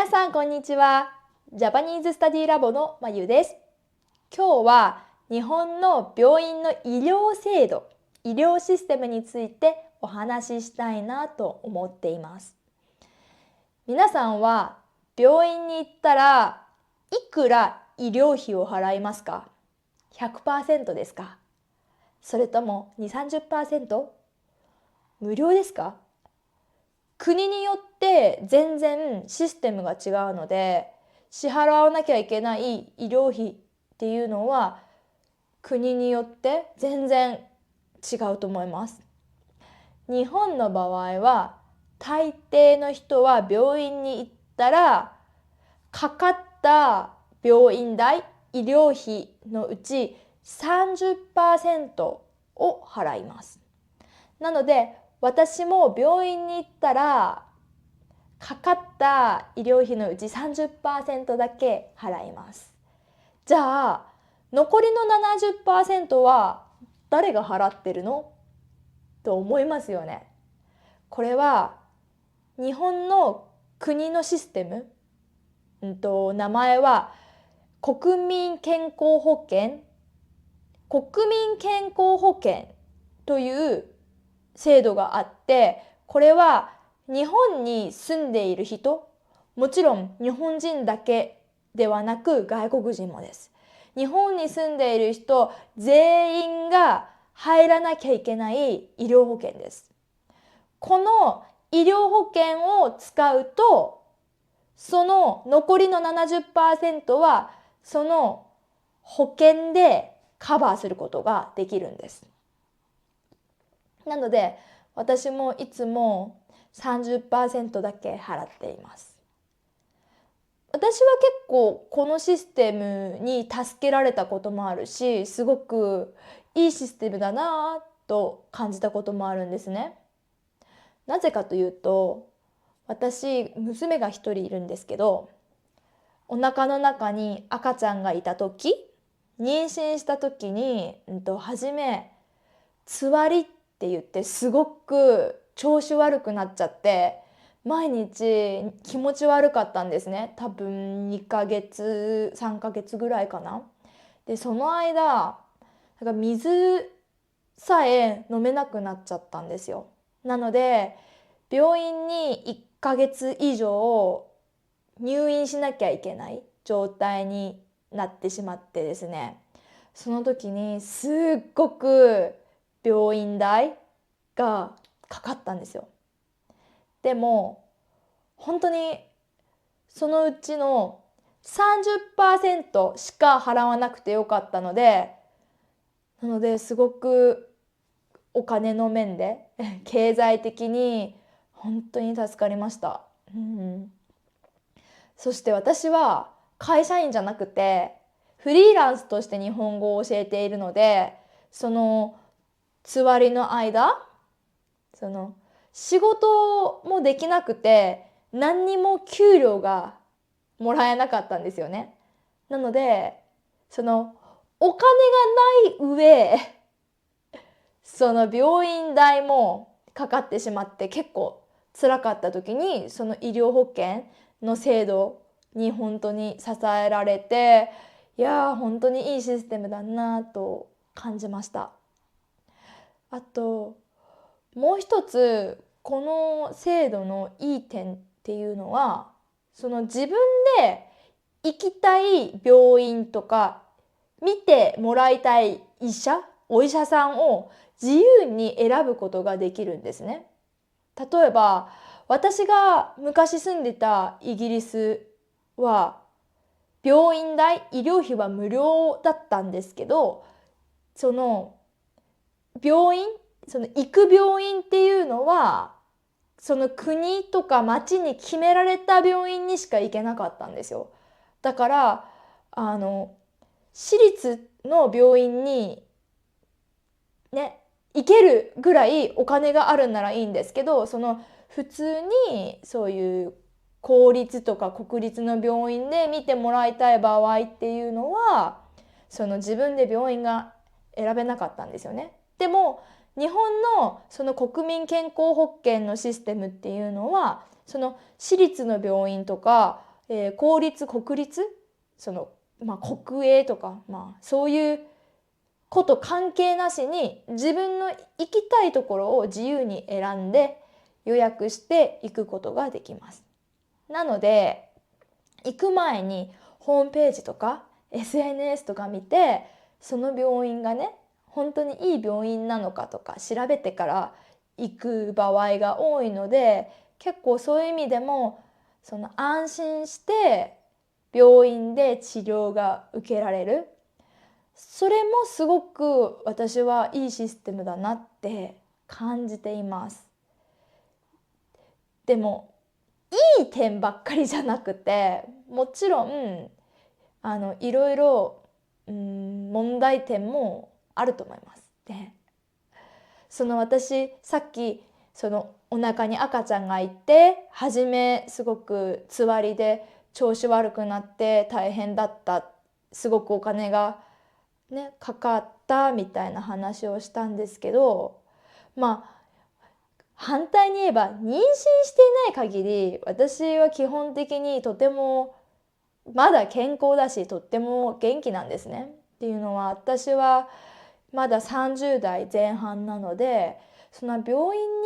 皆さんこんにちは。ジャパニーズスタディラボのまゆです。今日は日本の病院の医療制度、医療システムについてお話ししたいなと思っています。皆さんは病院に行ったらいくら医療費を払いますか？ 100% ですか？それとも2、30%？ 無料ですか？国によって全然システムが違うので、支払わなきゃいけない医療費っていうのは国によって全然違うと思います。日本の場合は大抵の人は病院に行ったらかかった病院代、医療費のうち 30% を払います。なので私も病院に行ったらかかった医療費のうち 30% だけ払います。じゃあ残りの 70% は誰が払ってるのと思いますよね。これは日本の国のシステム、名前は国民健康保険、国民健康保険という制度があって、これは日本に住んでいる人、もちろん日本人だけではなく外国人もです。日本に住んでいる人全員が入らなきゃいけない医療保険です。この医療保険を使うと、その残りの 70% はその保険でカバーすることができるんです。なので私もいつも 30% だけ払っています。私は結構このシステムに助けられたこともあるし、すごくいいシステムだなと感じたこともあるんですね。なぜかというと、私娘が一人いるんですけど、お腹の中に赤ちゃんがいた時、妊娠した時に、初めつわりって言ってすごく調子悪くなっちゃって、毎日気持ち悪かったんですね。多分2ヶ月3ヶ月ぐらいかな。でその間水さえ飲めなくなっちゃったんですよ。なので病院に1ヶ月以上入院しなきゃいけない状態になってしまってですね、その時にすっごく病院代がかかったんですよ。でも本当にそのうちの 30% しか払わなくてよかったので、すごくお金の面で経済的に本当に助かりました。そして私は会社員じゃなくてフリーランスとして日本語を教えているので、そのつわりの間、仕事もできなくて何にも給料がもらえなかったんですよね。なのでお金がない上、その病院代もかかってしまって結構辛かった時に、その医療保険の制度に本当に支えられて、いやー本当にいいシステムだなと感じました。あともう一つこの制度のいい点っていうのは、自分で行きたい病院とか見てもらいたいお医者さんを自由に選ぶことができるんですね。例えば私が昔住んでたイギリスは病院代、医療費は無料だったんですけど、その病院、行く病院っていうのはその国とか町に決められた病院にしか行けなかったんですよ。だから私立の病院にね行けるぐらいお金があるんならいいんですけど、普通にそういう公立とか国立の病院で見てもらいたい場合っていうのは自分で病院が選べなかったんですよね。でも日本のその国民健康保険のシステムっていうのは、その私立の病院とか公立国立国営とか、そういうこと関係なしに自分の行きたいところを自由に選んで予約して行くことができます。なので行く前にホームページとか SNS とか見て、その病院がね本当にいい病院なのかとか調べてから行く場合が多いので、結構そういう意味でも安心して病院で治療が受けられる、それもすごく私はいいシステムだなって感じています。でもいい点ばっかりじゃなくて、もちろんいろいろ問題点もあると思います。で、私さっきお腹に赤ちゃんがいて、初めすごくつわりで調子悪くなって大変だった、すごくお金がねかかったみたいな話をしたんですけど、反対に言えば妊娠していない限り私は基本的にとてもまだ健康だし、とっても元気なんですね。っていうのは、私はまだ30代前半なので、その病院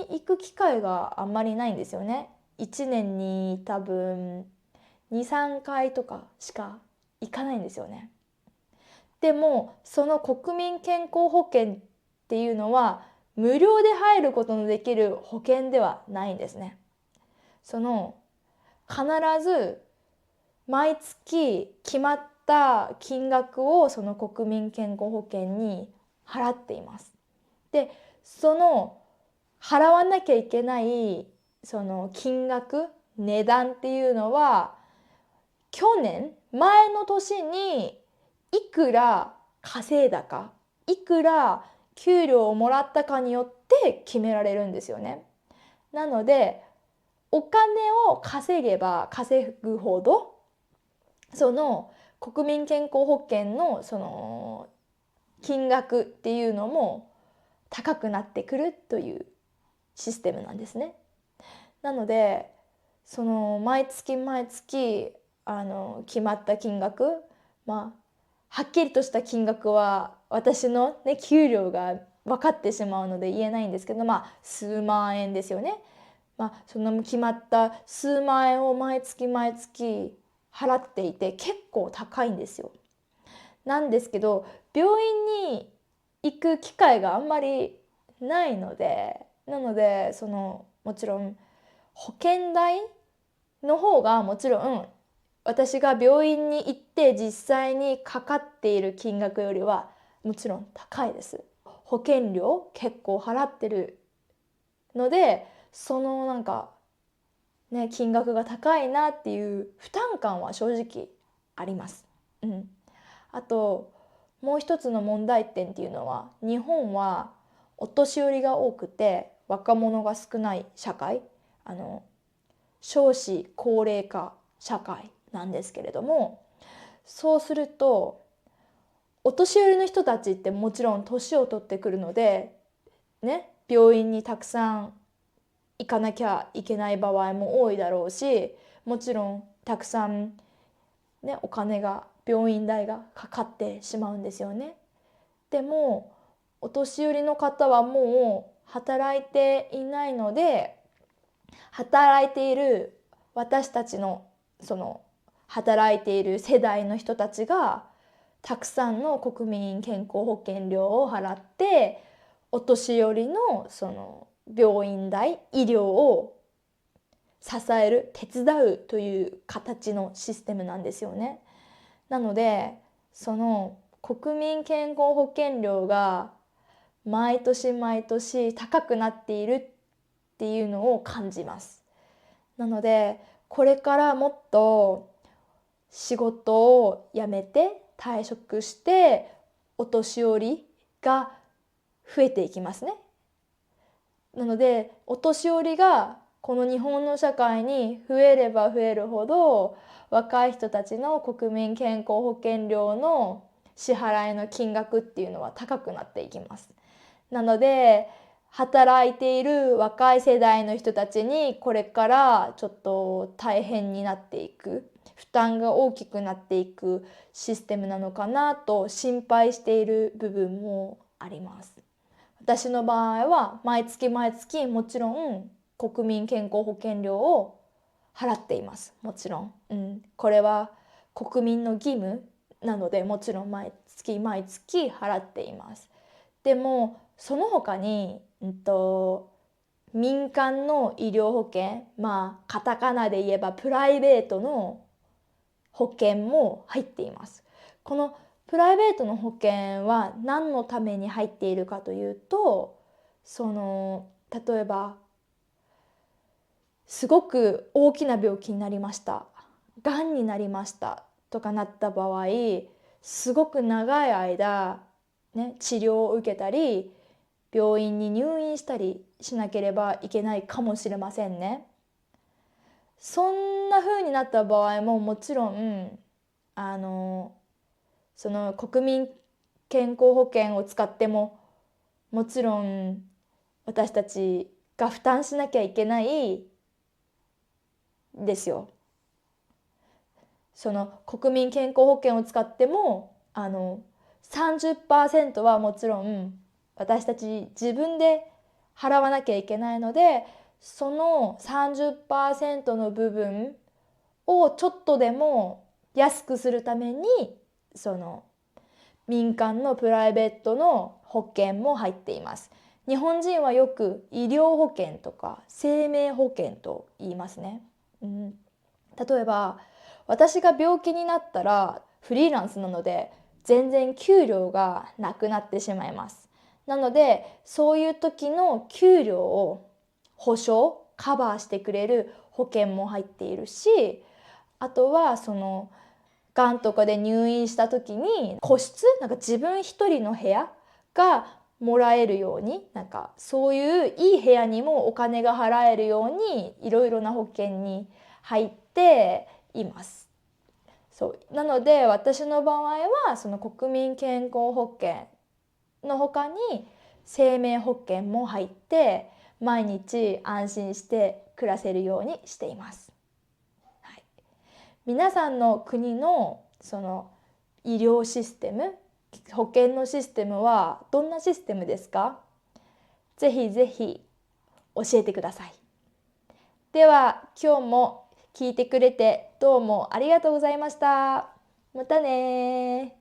に行く機会があんまりないんですよね。1年に多分2、3回とかしか行かないんですよね。でもその国民健康保険っていうのは無料で入ることのできる保険ではないんですね。必ず毎月決まった金額をその国民健康保険に払っています。で、払わなきゃいけない金額、値段っていうのは前の年にいくら稼いだか、いくら給料をもらったかによって決められるんですよね。なのでお金を稼げば稼ぐほど国民健康保険の金額っていうのも高くなってくるというシステムなんですね。なので毎月毎月決まった金額、はっきりとした金額は私のね給料が分かってしまうので言えないんですけど、数万円ですよね。その決まった数万円を毎月毎月払っていて結構高いんですよ。なんですけど病院に行く機会があんまりないので、もちろん保険代の方がもちろん私が病院に行って実際にかかっている金額よりはもちろん高いです。保険料結構払ってるので、金額が高いなっていう負担感は正直あります。あともう一つの問題点っていうのは、日本はお年寄りが多くて若者が少ない社会、少子高齢化社会なんですけれども、そうするとお年寄りの人たちってもちろん年を取ってくるのでね、病院にたくさん行かなきゃいけない場合も多いだろうし、もちろんたくさんねお金が病院代がかかってしまうんですよね。でもお年寄りの方はもう働いていないので、働いている私たちの働いている世代の人たちがたくさんの国民健康保険料を払ってお年寄りの病院代、医療を支える、手伝うという形のシステムなんですよね。なので国民健康保険料が毎年毎年高くなっているっていうのを感じます。なのでこれからもっと仕事を辞めて退職してお年寄りが増えていきますね。なのでお年寄りがこの日本の社会に増えれば増えるほど、若い人たちの国民健康保険料の支払いの金額っていうのは高くなっていきます。なので働いている若い世代の人たちにこれからちょっと大変になっていく、負担が大きくなっていくシステムなのかなと心配している部分もあります。私の場合は毎月毎月もちろん国民健康保険料を払っています。もちろん、これは国民の義務なのでもちろん毎月毎月払っています。でもその他に、民間の医療保険、カタカナで言えばプライベートの保険も入っています。このプライベートの保険は何のために入っているかというと、例えばすごく大きな病気になりました、がんになりましたとかなった場合、すごく長い間、治療を受けたり病院に入院したりしなければいけないかもしれませんね。そんな風になった場合ももちろんその国民健康保険を使ってももちろん私たちが負担しなきゃいけないですよ。その国民健康保険を使っても30% はもちろん私たち自分で払わなきゃいけないので、その 30% の部分をちょっとでも安くするためにその民間のプライベートの保険も入っています。日本人はよく医療保険とか生命保険と言いますね。例えば私が病気になったらフリーランスなので全然給料がなくなってしまいます。なのでそういう時の給料を保証カバーしてくれる保険も入っているし、あとはがんとかで入院した時に個室、自分一人の部屋がもらえるように、そういういい部屋にもお金が払えるようにいろいろな保険に入っています。そうなので私の場合はその国民健康保険の他に生命保険も入って毎日安心して暮らせるようにしています。皆さんの国のその医療システム、保険のシステムはどんなシステムですか？ぜひぜひ教えてください。では今日も聞いてくれてどうもありがとうございました。またね。